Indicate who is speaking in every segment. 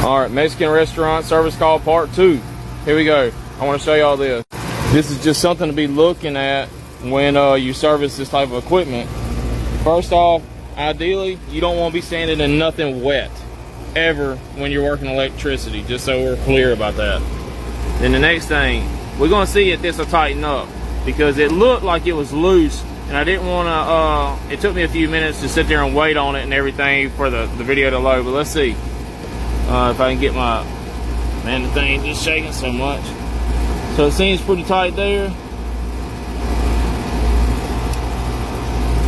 Speaker 1: All right, Mexican restaurant service call part 2. Here we go. I want to show y'all this. This is just something to be looking at when you service this type of equipment. First off, ideally, you don't want to be standing in nothing wet ever when you're working electricity, just so we're clear about that. Then the next thing, we're going to see if this will tighten up, because it looked like it was loose, and I didn't want to, it took me a few minutes to sit there and wait on it and everything for the video to load, but let's see if I can get my, man, the thing just shaking so much. So it seems pretty tight there.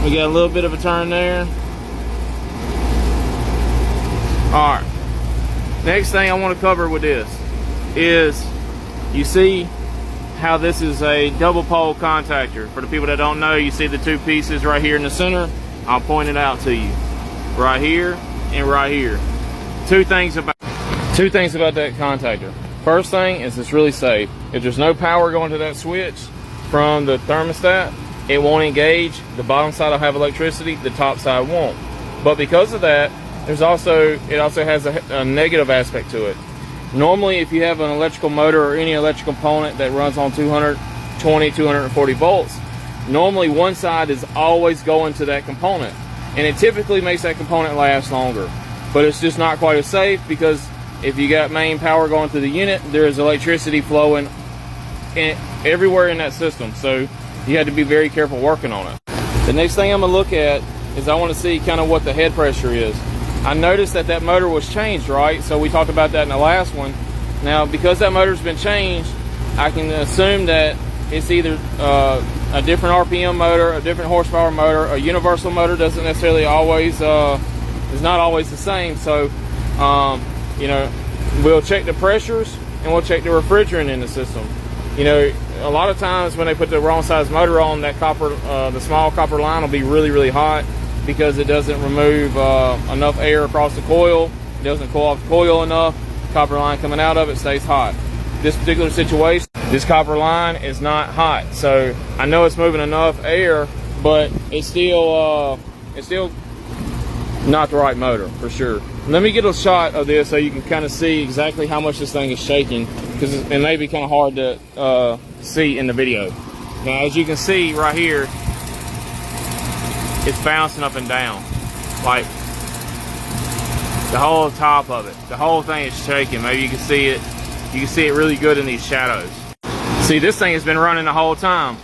Speaker 1: We got a little bit of a turn there. Alright, next thing I want to cover with this is, you see how this is a double pole contactor. For the people that don't know, you see the two pieces right here in the center. I'll point it out to you. Right here and right here. Two things about that contactor. First thing is it's really safe. If there's no power going to that switch from the thermostat, it won't engage. The bottom side will have electricity, the top side won't. But because of that, it also has a negative aspect to it. Normally, if you have an electrical motor or any electrical component that runs on 220, 240 volts, normally one side is always going to that component, and it typically makes that component last longer. But it's just not quite as safe, because if you got main power going to the unit, there is electricity flowing everywhere in that system, so you have to be very careful working on it. The next thing I'm going to look at is I want to see kind of what the head pressure is. I noticed that motor was changed, right? So we talked about that in the last one. Now, because that motor's been changed, I can assume that it's either a different RPM motor, a different horsepower motor. A universal motor doesn't necessarily always, is not always the same. So, you know, we'll check the pressures and we'll check the refrigerant in the system. You know, a lot of times when they put the wrong size motor on, that copper, the small copper line will be really, really hot, because it doesn't remove enough air across the coil. It doesn't cool off the coil enough. Copper line coming out of it stays hot. This particular situation, this copper line is not hot, so I know it's moving enough air, but it's still not the right motor for sure. Let me get a shot of this so you can kind of see exactly how much this thing is shaking, because it may be kind of hard to see in the video. Now, as you can see right here, it's bouncing up and down, like the whole top of it. The whole thing is shaking. Maybe you can see it. You can see it really good in these shadows. See, this thing has been running the whole time.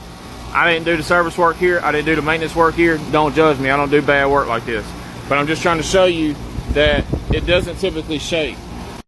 Speaker 1: I didn't do the service work here. I didn't do the maintenance work here. Don't judge me. I don't do bad work like this. But I'm just trying to show you that it doesn't typically shake.